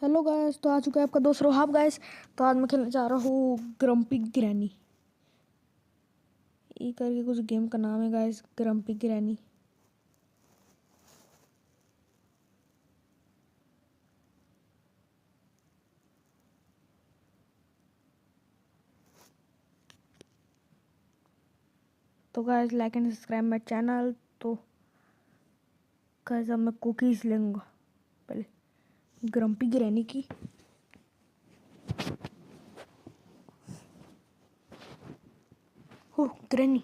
Hello guys, तो आ चुका है आपका दोस्त रोहाब गाइस। तो आज मैं खेलने जा रहा हूँ ग्रम्पी ग्रैनी। ये करके कुछ गेम का नाम है गाइस, ग्रम्पी ग्रैनी। तो guys like and subscribe my channel. तो गाइस अब मैं कुकीज़ लूँगा पहले ग्रम्पी ग्रैनी की। ओह ग्रैनी,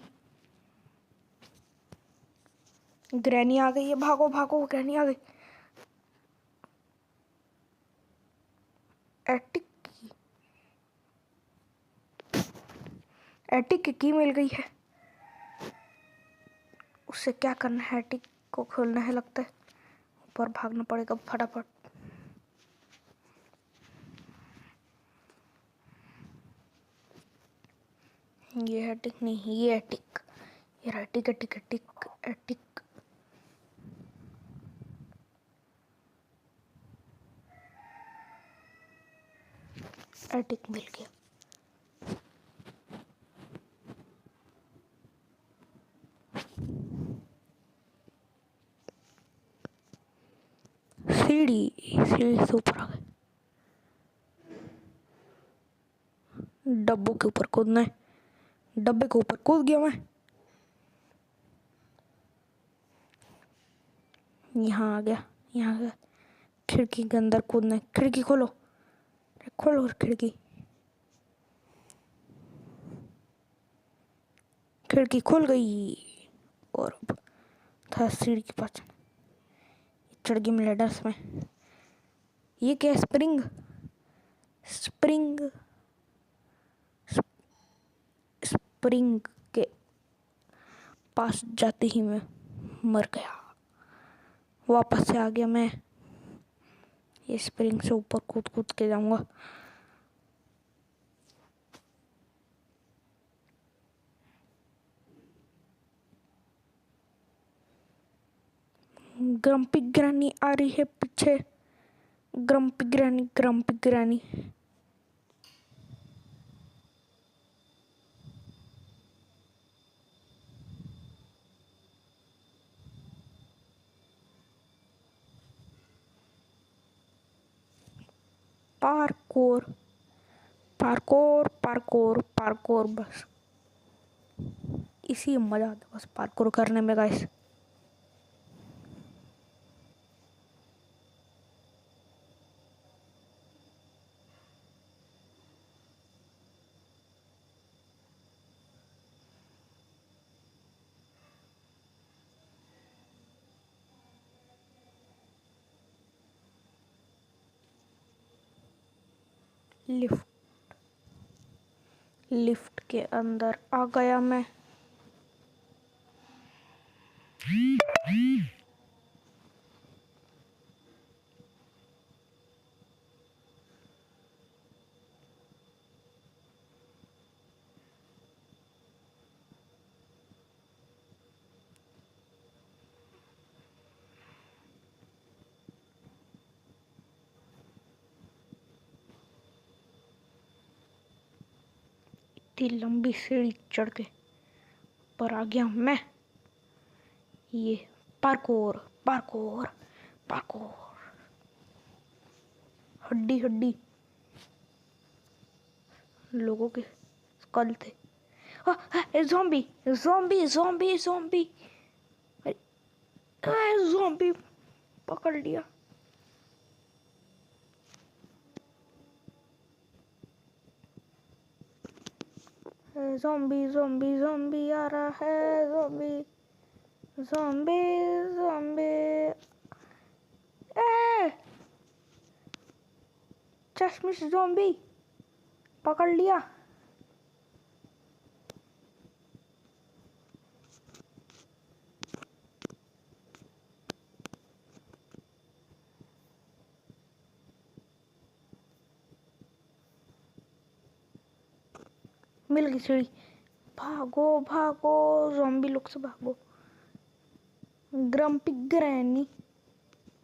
ग्रैनी आ गई है, भागो भागो, ग्रैनी आ गई। एटिक की, एटिक की मिल गई है। उससे क्या करना है, एटिक को खोलना है लगता है। ऊपर भागना पड़ेगा फटाफट। ये एटिक नहीं, ये एटिक, ये attic attic attic attic. Attic मिल गया। सीढ़ी सीढ़ी से ऊपर आ गए। डब्बों के ऊपर कूदना है, डब्बे के ऊपर कूद गया मैं। यहाँ आ गया, यहाँ आ गया। खिड़की के अंदर कूदना है, खिड़की खोलो, खोलो खिड़की, खिड़की खुल गई। और अब था सीढ़ी के पास चढ़ गई मैं लैडर्स में। ये क्या, स्प्रिंग, स्प्रिंग, स्प्रिंग के पास जाते ही मैं मर गया। वापस से आ गया मैं। ये स्प्रिंग से ऊपर कूद कूद के जाऊंगा। ग्रम्पी ग्रैनी आ रही है पीछे, grumpy granny, grumpy granny. Parkour parkour parkour parkour, बस इसी मजा आता है बस पार्कोर करने में गाइस। लिफ्ट, लिफ्ट के अंदर आ गया मैं। इतनी लंबी सीढ़ी चढ़ के पर आ गया मैं। ये पार्कोर पार्कोर पार्कोर, हड्डी हड्डी लोगों के स्कल थे। Zombie zombie zombie zombie, zombie पकड़ लिया। ज़ॉम्बी ज़ॉम्बी ज़ॉम्बी आ रहा है, ज़ॉम्बी ज़ॉम्बी ज़ॉम्बी। चश्मिश ज़ॉम्बी पकड़ लिया। मिल गई सीढ़ी, भागो भागो ज़ॉम्बी लोग से भागो। ग्रम्पी ग्रैनी,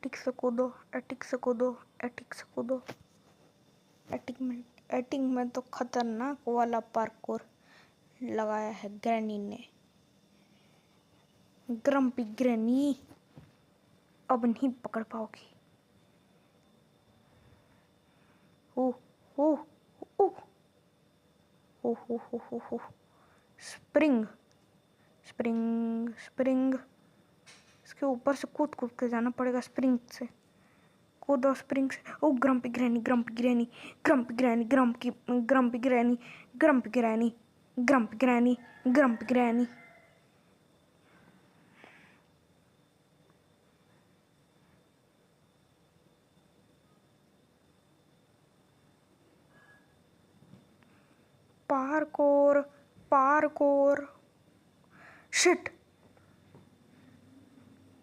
एटिक से कूदो, एटिक से कूदो, एटिक से कूदो। एटिक में तो खतरनाक वाला पार्कोर लगाया है ग्रैनी ने। ग्रम्पी ग्रैनी अब नहीं पकड़ पाओगी। Oh oh oh oh oh oh oh. Spring spring spring. इसके ऊपर से कूद कूद के जाना पड़ेगा। स्प्रिंग से कूदो, स्प्रिंग से। Oh grumpy granny, grumpy granny, grumpy granny, grumpy grumpy granny, grumpy granny, grumpy granny, grumpy granny. Parkour parkour. Shit,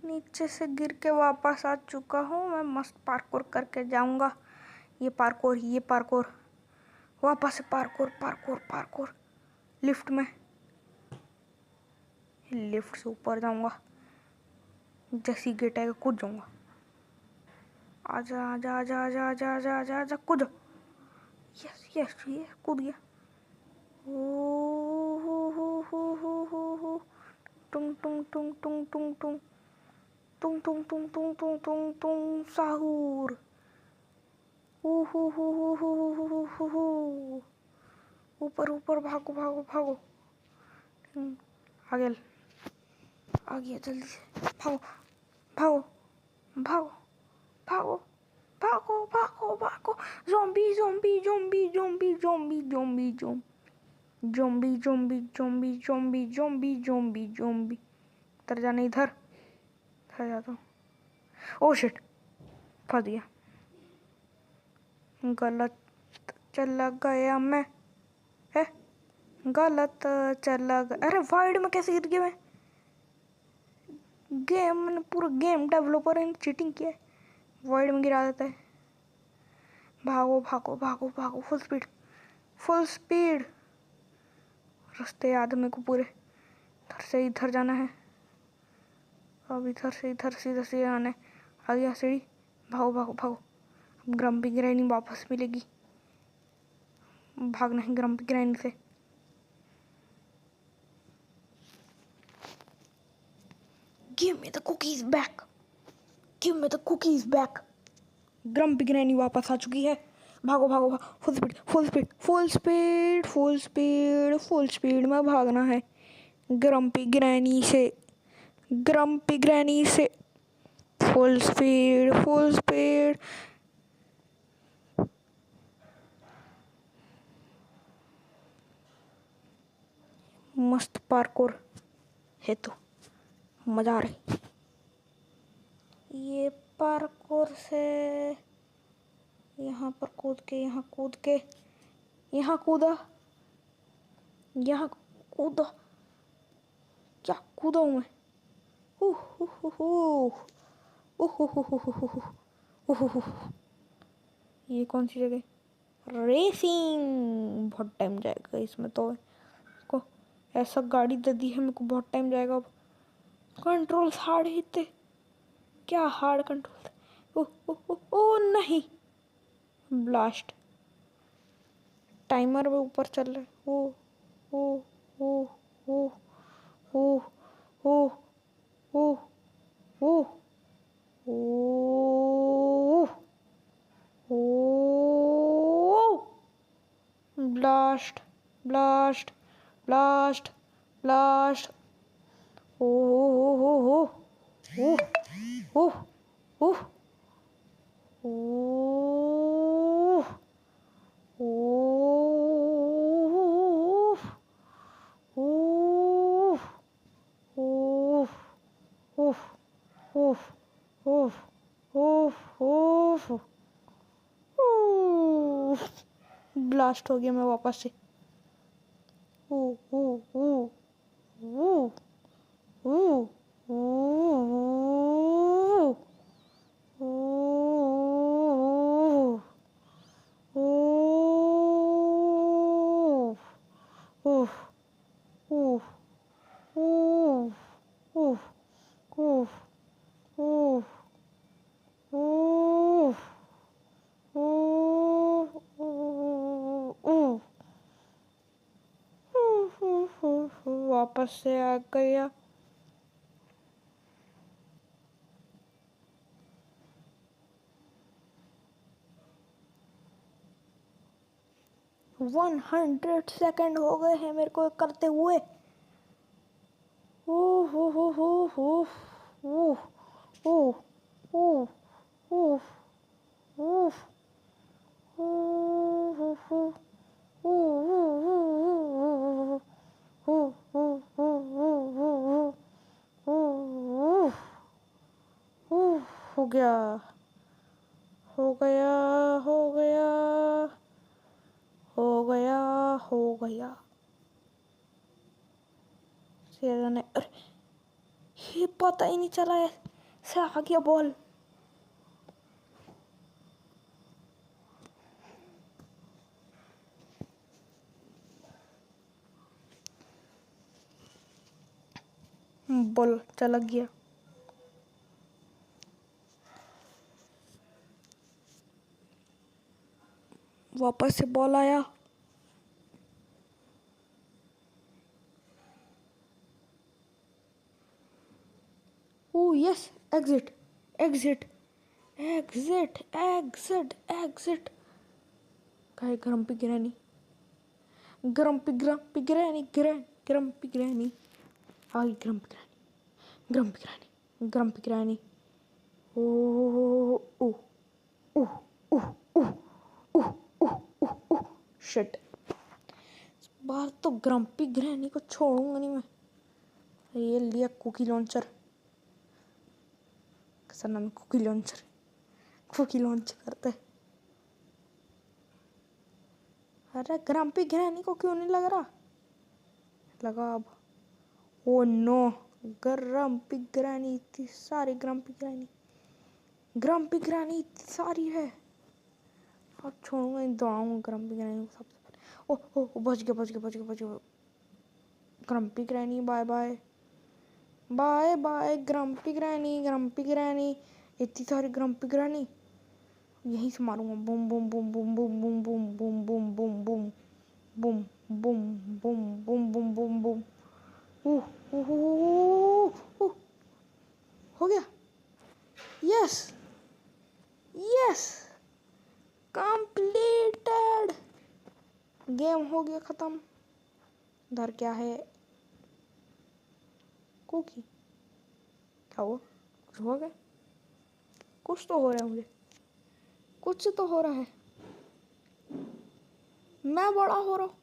नीचे से गिर के वापस आ चुका हूँ। मैं मस्त पार्कोर करके जाऊंगा। ये पार्कोर वापस से पार्कोर पार्कोर पार्कोर। लिफ्ट में, लिफ्ट से ऊपर जाऊंगा। जैसी गेट आएगा कूद जाऊंगा। आजा आजा आजा आजा आजा आजा आजा आजा कूदो। यस यस ये कूद गया। ओ हो। टुंग टुंग टुंग टुंग टुंग टुंग टुंग टुंग टुंग टुंग टुंग टुंग टुंग साहूर। ऊपर ऊपर भागो भागो भागो। आ गया जल्दी से। भागो भागो भागो भागो भागो भागो भागो। Zombie zombie zombie zombie zombie zombie zombie zombie zombie zombie zombie zombie zombie. इधर जाने, इधर जाता हूँ। ओह शिट, फंस गया। गलत चला गया मैं। है गलत चला गया। अरे वाइड में कैसे गिर गया मैं? गेम मैंने पूरा गेम डेवलपर ने चीटिंग किया है। वाइड में गिरा देता है। भागो भागो भागो भागो, फुल स्पीड फुल स्पीड। रास्ते याद है मेरे को पूरे। इधर से इधर जाना है। अब इधर से इधर सीधा सीधा आना है। आ गया सीढ़ी। भागो भागो भागो। ग्रम्पी ग्रैनी वापस मिलेगी। भागना है ग्रम्पी ग्रैनी से। Give me the cookies back. Give me the cookies back. Grumpy granny वापस आ चुकी है। भागो भागो भागो, full speed full speed full speed full speed full speed में भागना है ग्रम्पी ग्रैनी से। ग्रम्पी ग्रैनी से फुल स्पीड फुल स्पीड। मस्त पार्कोर है तो मजा आ रही। ये पार्कोर से यहाँ पर कूद के यहाँ कूद के यहाँ कूदा, यहाँ कूदा। क्या कूदा हूँ मैं? ये कौन सी जगह? रेसिंग। बहुत टाइम जाएगा इसमें तो। को ऐसा गाड़ी दे दी है मेरे को, बहुत टाइम जाएगा। अब कंट्रोल हार्ड ही थे। क्या हार्ड कंट्रोल? ओ नहीं, ब्लास्ट। टाइमर में ऊपर चल रहा है। Oh oh oh oh oh oh oh oh oh. Blast blast blast blast. Oh oh oh oh oh oh oh blast हो गया मैं वापस से। ओ ओ ओ ओ ओ वापस से आ गया। वन 100 सेकेंड हो गए हैं मेरे को करते हुए। ओह हो हो हो हो ओह ओह ओह ओह ओह हो गया हो गया हो गया हो गया हो गया। ने अरे ये पता ही नहीं चला है से आ गया बॉल। बॉल चला गया। वापस से बॉल आया। Oh yes exit exit exit exit exit. काय grumpy granny grumpy grumpy granny grumpy granny आ गई grumpy granny grumpy granny grumpy granny. Oh oh oh oh oh oh oh oh shit. इस बार तो ग्रम्पी ग्रैनी को छोड़ूंगा नहीं मैं। ये लिया कुकी लॉन्चर। कैसा नाम है? Cookie launcher. कुकी लॉन्च करते। अरे ग्रम्पी ग्रैनी को क्यों नहीं लग रहा? लगा अब। ओ नो ग्रम्पी ग्रैनी इतनी सारी ग्रम्पी ग्रैनी इतनी सारी है। अब छोड़ूंगा नहीं दौड़ाऊंगा ग्रम्पी ग्रैनी को सबसे पहले। ओ बच गया बच गया बच गया बच गया। Grumpy granny bye bye bye bye. Grumpy granny इतनी सारी ग्रम्पी ग्रैनी यहीं से मारूंगा। Boom boom boom boom boom boom boom boom boom boom boom boom boom boom boom boom boom. हो गया। Yes yes completed. गेम हो गया खत्म। इधर क्या है? कुकी। क्या हुआ? कुछ हो गया? कुछ तो हो रहा है मुझे। कुछ तो हो रहा है। मैं बड़ा हो रहा हूँ।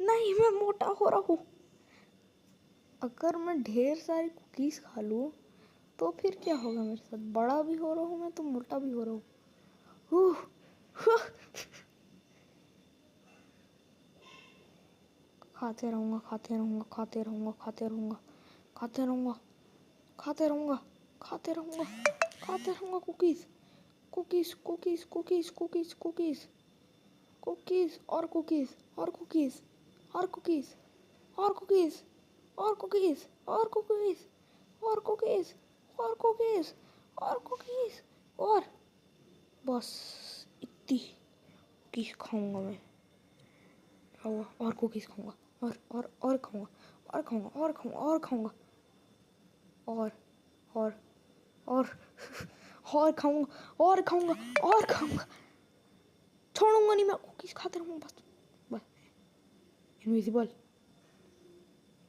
नहीं मैं मोटा हो रहा हूँ। अगर मैं ढेर सारी कुकीज खा लूँ तो फिर क्या होगा मेरे साथ? बड़ा भी हो रहा हूँ मैं तो मोटा भी हो रहा हूँ। खाते रहूँगा खाते रहूँगा खाते रहूँगा खाते रहूँगा खाते रहूँगा खाते रहूँगा खाते रहूँगा खाते रहूँगा cookies cookies cookies cookies cookies cookies cookies और कुकीज और कुकीज और कुकीज और कुकीज और कुकीज और कुकीज और कुकीज और कुकीज और कुकीज और बस इतनी कुकीज खाऊंगा मैं। और कुकीज खाऊंगा और खाऊंगा और खाऊंगा और खाऊंगा और खाऊंगा और और और और खाऊंगा और खाऊंगा और खाऊंगा। छोड़ूंगा नहीं मैं। कुकीज खाते रहूंगा बस। Invisible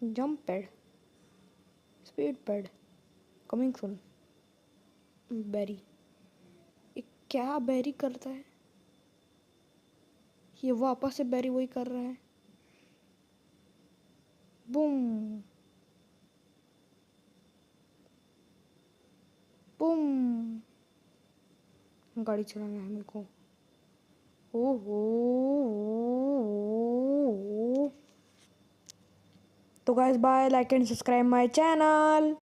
jump pad speed pad coming soon. Berry ये क्या बेरी करता है? ये वापस से बेरी वही कर रहा है। Boom boom. गाड़ी चलाना है मेरे को। ओहो। तो guys bye like and subscribe my channel.